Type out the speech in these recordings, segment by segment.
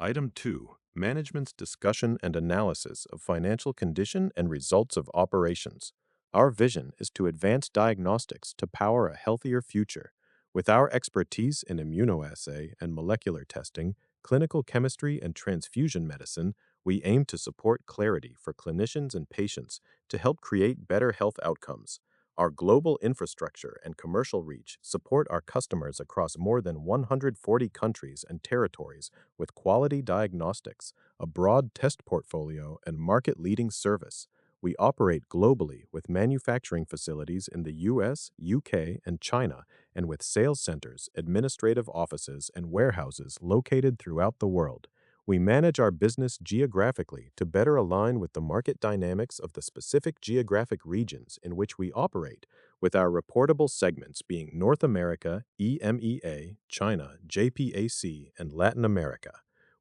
Item 2. Management's discussion and analysis of financial condition and results of operations. Our vision is to advance diagnostics to power a healthier future. With our expertise in immunoassay and molecular testing, clinical chemistry, and transfusion medicine, we aim to support clarity for clinicians and patients to help create better health outcomes. Our global infrastructure and commercial reach support our customers across more than 140 countries and territories with quality diagnostics, a broad test portfolio, and market-leading service. We operate globally with manufacturing facilities in the US, UK, and China, and with sales centers, administrative offices, and warehouses located throughout the world. We manage our business geographically to better align with the market dynamics of the specific geographic regions in which we operate, with our reportable segments being North America, EMEA, China, JPAC, and Latin America.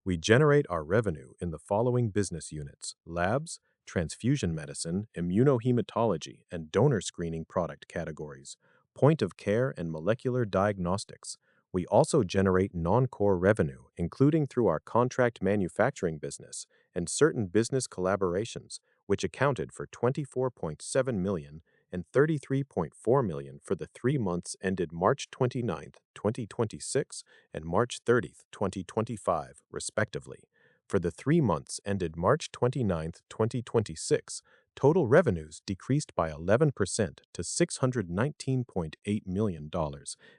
We generate our revenue in the following business units: labs, transfusion medicine, immunohematology, and donor screening product categories, point of care and molecular diagnostics. We also generate non-core revenue, including through our contract manufacturing business and certain business collaborations, which accounted for $24.7 million and $33.4 million for the 3 months ended March 29, 2026 and March 30, 2025, respectively. For the 3 months ended March 29, 2026, total revenues decreased by 11% to $619.8 million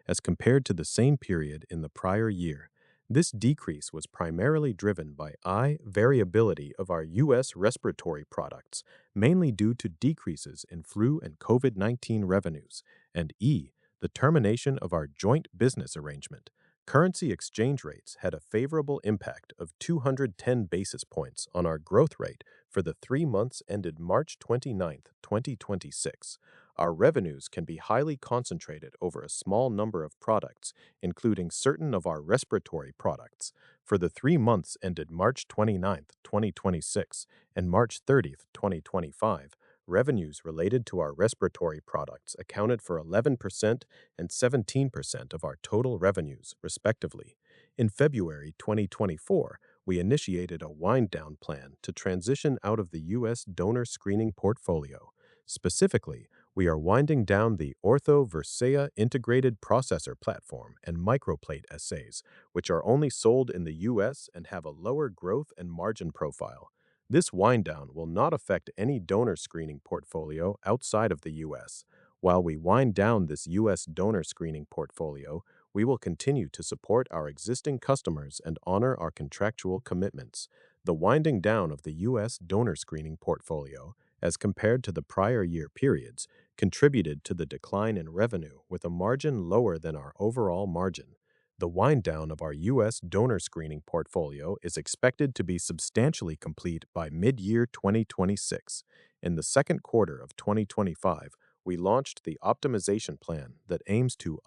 as compared to the same period in the prior year. This decrease was primarily driven by variability of our U.S. respiratory products, mainly due to decreases in flu and COVID-19 revenues, and the termination of our joint business arrangement. Currency exchange rates had a favorable impact of 210 basis points on our growth rate for the 3 months ended March 29, 2026. Our revenues can be highly concentrated over a small number of products, including certain of our respiratory products. For the 3 months ended March 29, 2026 and March 30, 2025, revenues related to our respiratory products accounted for 11% and 17% of our total revenues, respectively. In February 2024, we initiated a wind-down plan to transition out of the U.S. donor screening portfolio. Specifically, we are winding down the Ortho Versae integrated processor platform and microplate assays, which are only sold in the U.S. and have a lower growth and margin profile. This wind-down will not affect any donor screening portfolio outside of the U.S. While we wind down this U.S. donor screening portfolio, we will continue to support our existing customers and honor our contractual commitments. The winding down of the U.S. donor screening portfolio, as compared to the prior year periods, contributed to the decline in revenue with a margin lower than our overall margin. The wind down of our U.S. donor screening portfolio is expected to be substantially complete by mid-year 2026. In the second quarter of 2025, we launched the optimization plan that aims to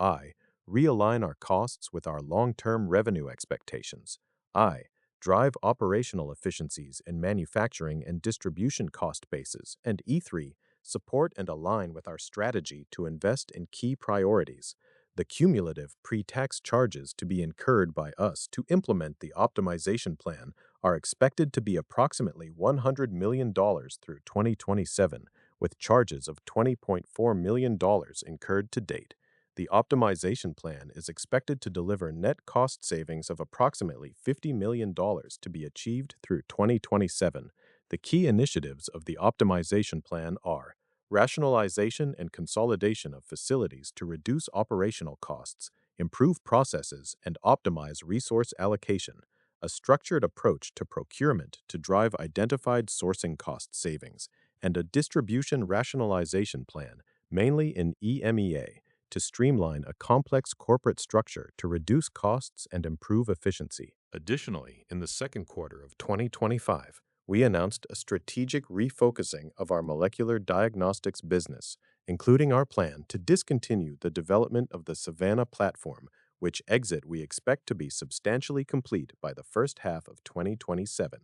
realign our costs with our long-term revenue expectations, drive operational efficiencies in manufacturing and distribution cost bases, and support and align with our strategy to invest in key priorities. The cumulative pre-tax charges to be incurred by us to implement the optimization plan are expected to be approximately $100 million through 2027, with charges of $20.4 million incurred to date. The optimization plan is expected to deliver net cost savings of approximately $50 million to be achieved through 2027. The key initiatives of the optimization plan are rationalization and consolidation of facilities to reduce operational costs, improve processes, and optimize resource allocation, a structured approach to procurement to drive identified sourcing cost savings, and a distribution rationalization plan, mainly in EMEA, to streamline a complex corporate structure to reduce costs and improve efficiency. Additionally, in the second quarter of 2025, we announced a strategic refocusing of our molecular diagnostics business, including our plan to discontinue the development of the Savanna platform, which exit we expect to be substantially complete by the first half of 2027.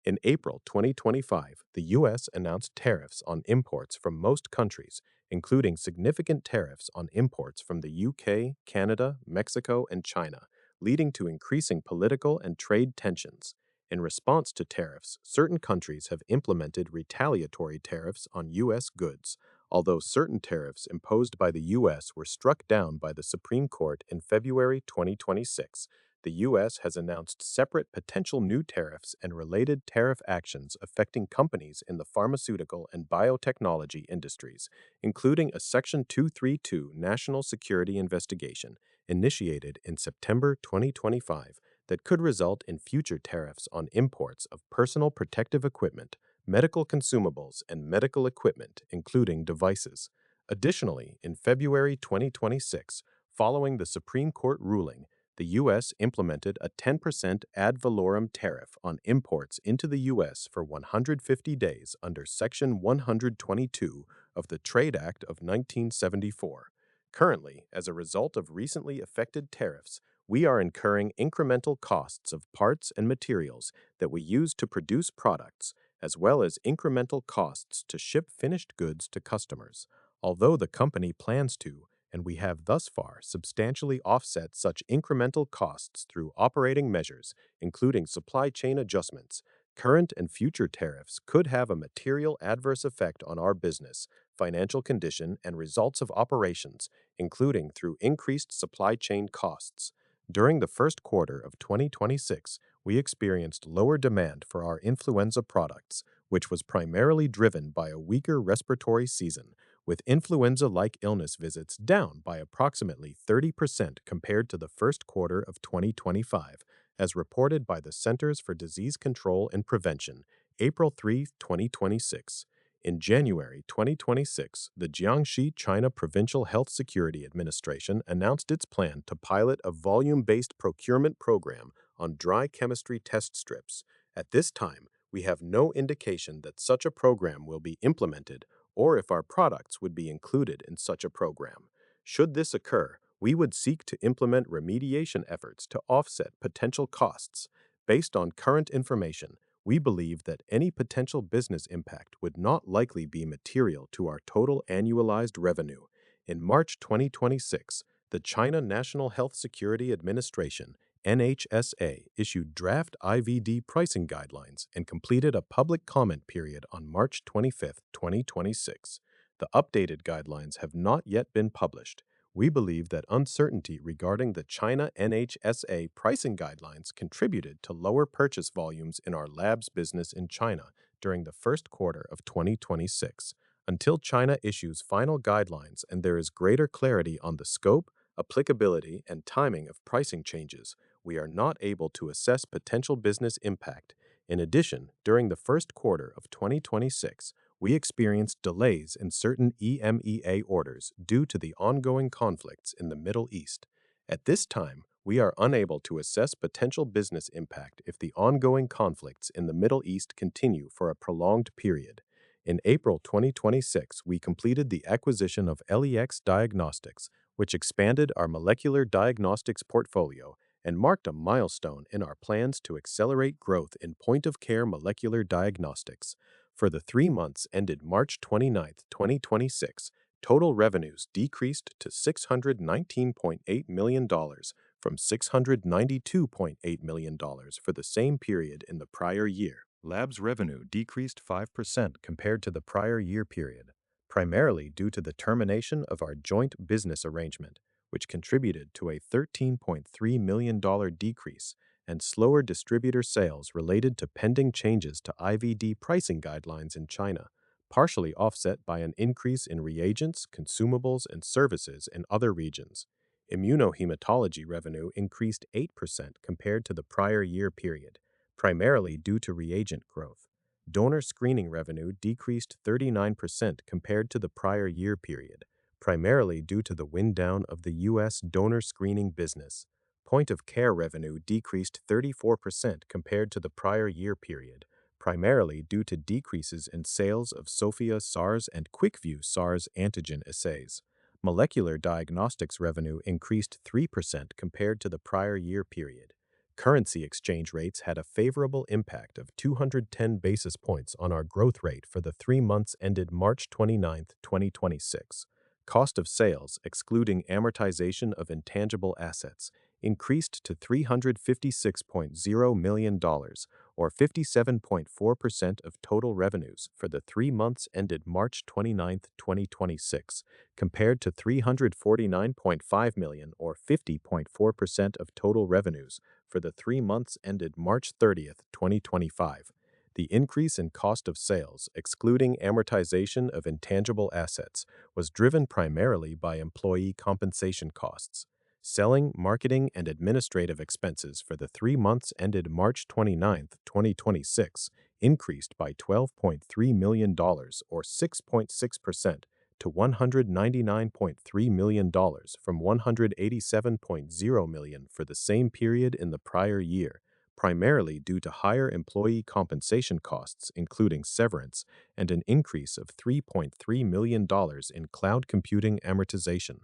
In April 2025, the U.S. announced tariffs on imports from most countries, including significant tariffs on imports from the UK, Canada, Mexico, and China, leading to increasing political and trade tensions. In response to tariffs, certain countries have implemented retaliatory tariffs on U.S. goods, although certain tariffs imposed by the U.S. were struck down by the Supreme Court in February 2026. The U.S. has announced separate potential new tariffs and related tariff actions affecting companies in the pharmaceutical and biotechnology industries, including a Section 232 national security investigation initiated in September 2025 that could result in future tariffs on imports of personal protective equipment, medical consumables, and medical equipment, including devices. Additionally, in February 2026, following the Supreme Court ruling, the U.S. implemented a 10% ad valorem tariff on imports into the U.S. for 150 days under Section 122 of the Trade Act of 1974. Currently, as a result of recently effected tariffs, we are incurring incremental costs of parts and materials that we use to produce products, as well as incremental costs to ship finished goods to customers. Although the company plans to, and we have thus far substantially offset such incremental costs through operating measures, including supply chain adjustments, current and future tariffs could have a material adverse effect on our business, financial condition, and results of operations, including through increased supply chain costs. During the first quarter of 2026, we experienced lower demand for our influenza products, which was primarily driven by a weaker respiratory season, with influenza-like illness visits down by approximately 30% compared to the first quarter of 2025, as reported by the Centers for Disease Control and Prevention, April 3, 2026. In January 2026, the Jiangxi China Provincial Health Security Administration announced its plan to pilot a volume-based procurement program on dry chemistry test strips. At this time, we have no indication that such a program will be implemented or if our products would be included in such a program. Should this occur, we would seek to implement remediation efforts to offset potential costs. Based on current information, we believe that any potential business impact would not likely be material to our total annualized revenue. In March 2026, the China National Health Security Administration (NHSA) issued draft IVD pricing guidelines and completed a public comment period on March 25, 2026. The updated guidelines have not yet been published. We believe that uncertainty regarding the China NHSA pricing guidelines contributed to lower purchase volumes in our labs business in China during the first quarter of 2026. Until China issues final guidelines and there is greater clarity on the scope, applicability, and timing of pricing changes, we are not able to assess potential business impact. In addition, during the first quarter of 2026, we experienced delays in certain EMEA orders due to the ongoing conflicts in the Middle East. At this time, we are unable to assess potential business impact if the ongoing conflicts in the Middle East continue for a prolonged period. In April 2026, we completed the acquisition of LEX Diagnostics, which expanded our molecular diagnostics portfolio and marked a milestone in our plans to accelerate growth in point-of-care molecular diagnostics. For the 3 months ended March 29, 2026, total revenues decreased to $619.8 million from $692.8 million for the same period in the prior year. Labs revenue decreased 5% compared to the prior year period, primarily due to the termination of our joint business arrangement, which contributed to a $13.3 million decrease, and slower distributor sales related to pending changes to IVD pricing guidelines in China, partially offset by an increase in reagents, consumables, and services in other regions. Immunohematology revenue increased 8% compared to the prior year period, primarily due to reagent growth. Donor screening revenue decreased 39% compared to the prior year period, primarily due to the wind down of the U.S. donor screening business. Point-of-care revenue decreased 34% compared to the prior year period, primarily due to decreases in sales of Sofia SARS and QuickVue SARS antigen assays. Molecular diagnostics revenue increased 3% compared to the prior year period. Currency exchange rates had a favorable impact of 210 basis points on our growth rate for the 3 months ended March 29, 2026. Cost of sales, excluding amortization of intangible assets, increased to $356.0 million, or 57.4% of total revenues for the 3 months ended March 29, 2026, compared to $349.5 million, or 50.4% of total revenues for the 3 months ended March 30, 2025. The increase in cost of sales, excluding amortization of intangible assets, was driven primarily by employee compensation costs. Selling, marketing, and administrative expenses for the 3 months ended March 29, 2026, increased by $12.3 million, or 6.6%, to $199.3 million from $187.0 million for the same period in the prior year, primarily due to higher employee compensation costs, including severance, and an increase of $3.3 million in cloud computing amortization.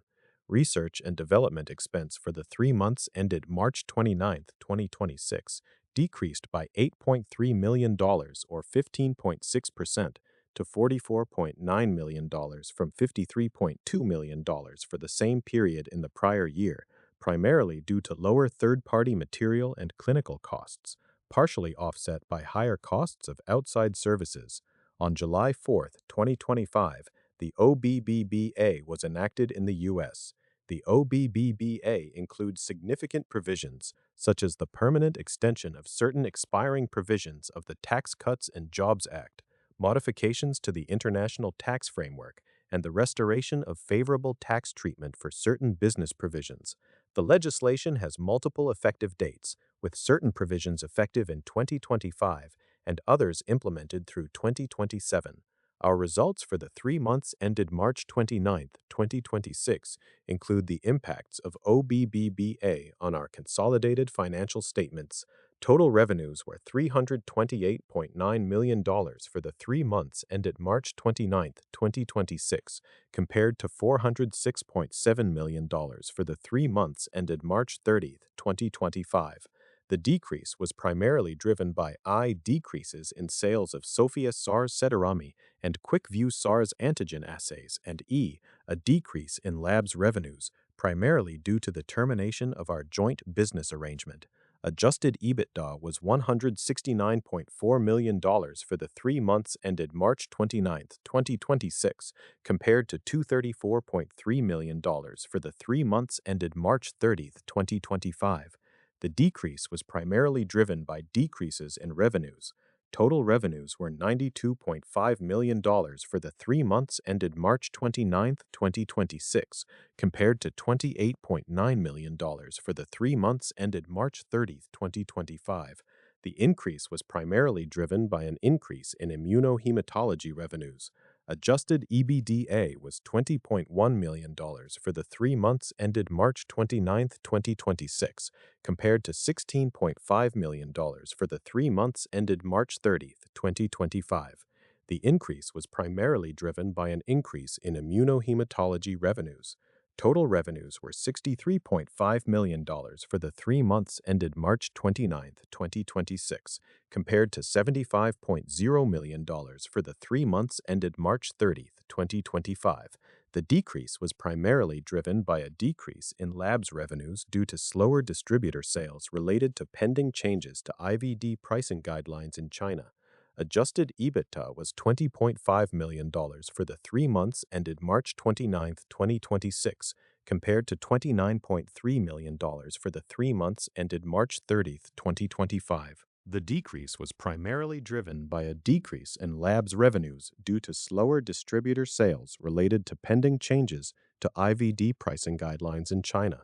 Research and development expense for the 3 months ended March 29, 2026, decreased by $8.3 million, or 15.6%, to $44.9 million from $53.2 million for the same period in the prior year, primarily due to lower third-party material and clinical costs, partially offset by higher costs of outside services. On July 4, 2025, the OBBBA was enacted in the U.S. The OBBBA includes significant provisions, such as the permanent extension of certain expiring provisions of the Tax Cuts and Jobs Act, modifications to the International Tax Framework, and the restoration of favorable tax treatment for certain business provisions. The legislation has multiple effective dates, with certain provisions effective in 2025 and others implemented through 2027. Our results for the 3 months ended March 29, 2026, include the impacts of OBBBA on our consolidated financial statements. Total revenues were $328.9 million for the 3 months ended March 29, 2026, compared to $406.7 million for the 3 months ended March 30, 2025. The decrease was primarily driven by decreases in sales of Sofia SARS-CoV-2 and QuickVue SARS antigen assays, and a decrease in labs revenues, primarily due to the termination of our joint business arrangement. Adjusted EBITDA was $169.4 million for the 3 months ended March 29, 2026, compared to $234.3 million for the 3 months ended March 30, 2025. The decrease was primarily driven by decreases in revenues. Total revenues were $92.5 million for the 3 months ended March 29, 2026, compared to $28.9 million for the 3 months ended March 30, 2025. The increase was primarily driven by an increase in immunohematology revenues. Adjusted EBITDA was $20.1 million for the 3 months ended March 29, 2026, compared to $16.5 million for the 3 months ended March 30, 2025. The increase was primarily driven by an increase in immunohematology revenues. Total revenues were $63.5 million for the 3 months ended March 29, 2026, compared to $75.0 million for the 3 months ended March 30, 2025. The decrease was primarily driven by a decrease in labs revenues due to slower distributor sales related to pending changes to IVD pricing guidelines in China. Adjusted EBITDA was $20.5 million for the 3 months ended March 29, 2026, compared to $29.3 million for the 3 months ended March 30, 2025. The decrease was primarily driven by a decrease in labs revenues due to slower distributor sales related to pending changes to IVD pricing guidelines in China.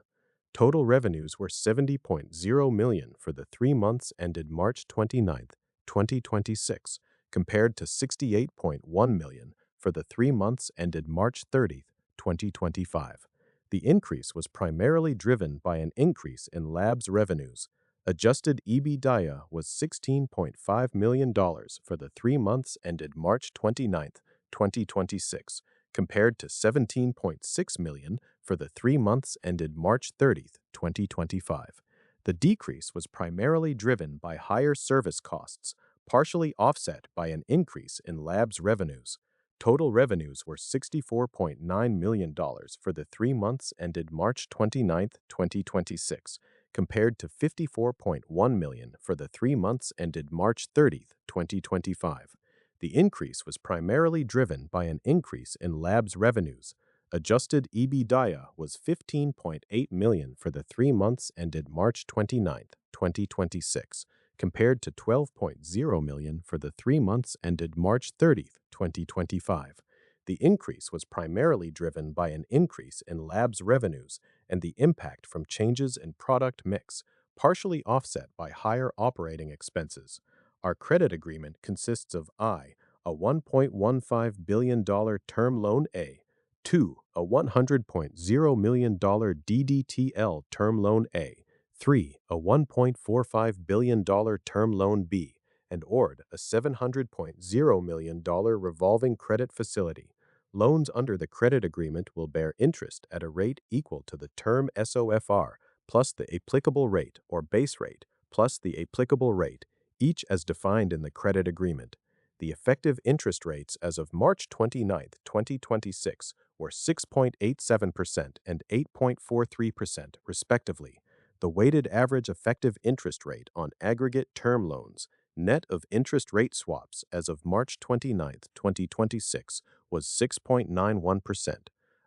Total revenues were $70.0 million for the 3 months ended March 29, 2026, compared to $68.1 million for the 3 months ended March 30, 2025. The increase was primarily driven by an increase in labs revenues. Adjusted EBITDA was $16.5 million for the 3 months ended March 29, 2026, compared to $17.6 million for the 3 months ended March 30, 2025. The decrease was primarily driven by higher service costs, partially offset by an increase in labs revenues. Total revenues were $64.9 million for the 3 months ended March 29, 2026, compared to $54.1 million for the 3 months ended March 30, 2025. The increase was primarily driven by an increase in labs revenues. Adjusted EBITDA was $15.8 million for the 3 months ended March 29, 2026, compared to $12.0 million for the 3 months ended March 30, 2025. The increase was primarily driven by an increase in labs revenues and the impact from changes in product mix, partially offset by higher operating expenses. Our credit agreement consists of a $1.15 billion term loan A, 2. A $100.0 million DDTL term loan A, 3. A $1.45 billion term loan B, and a $700.0 million revolving credit facility. Loans under the credit agreement will bear interest at a rate equal to the term SOFR plus the applicable rate or base rate plus the applicable rate, each as defined in the credit agreement. The effective interest rates as of March 29, 2026 were 6.87% and 8.43%, respectively. The weighted average effective interest rate on aggregate term loans, net of interest rate swaps as of March 29, 2026, was 6.91%.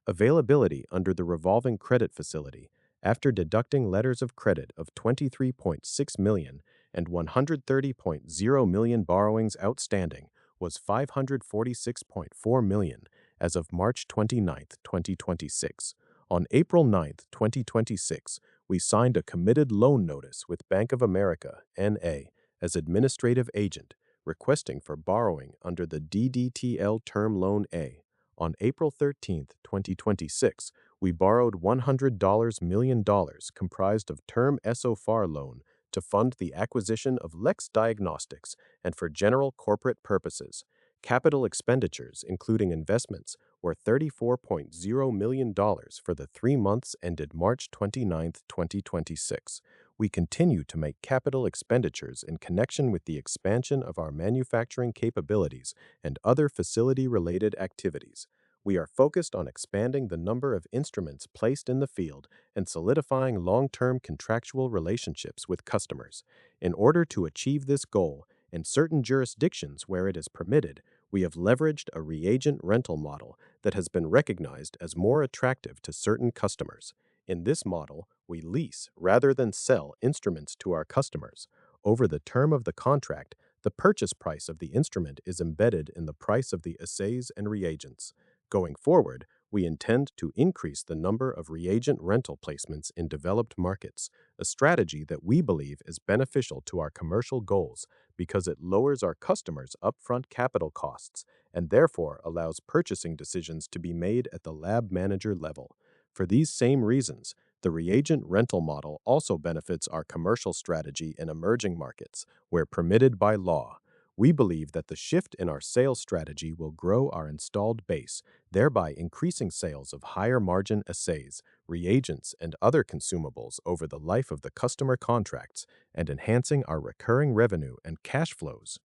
Availability under the revolving credit facility, after deducting letters of credit of $23.6 million and $130.0 million borrowings outstanding, was $546.4 million as of March 29, 2026. On April 9, 2026, we signed a committed loan notice with Bank of America, N.A., as administrative agent, requesting for borrowing under the DDTL Term Loan A. On April 13, 2026, we borrowed $100 million comprised of Term SOFR loan to fund the acquisition of Lex Diagnostics and for general corporate purposes. Capital expenditures, including investments, were $34.0 million for the 3 months ended March 29, 2026. We continue to make capital expenditures in connection with the expansion of our manufacturing capabilities and other facility-related activities. We are focused on expanding the number of instruments placed in the field and solidifying long-term contractual relationships with customers. In order to achieve this goal, in certain jurisdictions where it is permitted, we have leveraged a reagent rental model that has been recognized as more attractive to certain customers. In this model, we lease rather than sell instruments to our customers. Over the term of the contract, the purchase price of the instrument is embedded in the price of the assays and reagents. Going forward, we intend to increase the number of reagent rental placements in developed markets, a strategy that we believe is beneficial to our commercial goals because it lowers our customers' upfront capital costs and therefore allows purchasing decisions to be made at the lab manager level. For these same reasons, the reagent rental model also benefits our commercial strategy in emerging markets, where permitted by law. We believe that the shift in our sales strategy will grow our installed base, thereby increasing sales of higher-margin assays, reagents, and other consumables over the life of the customer contracts and enhancing our recurring revenue and cash flows.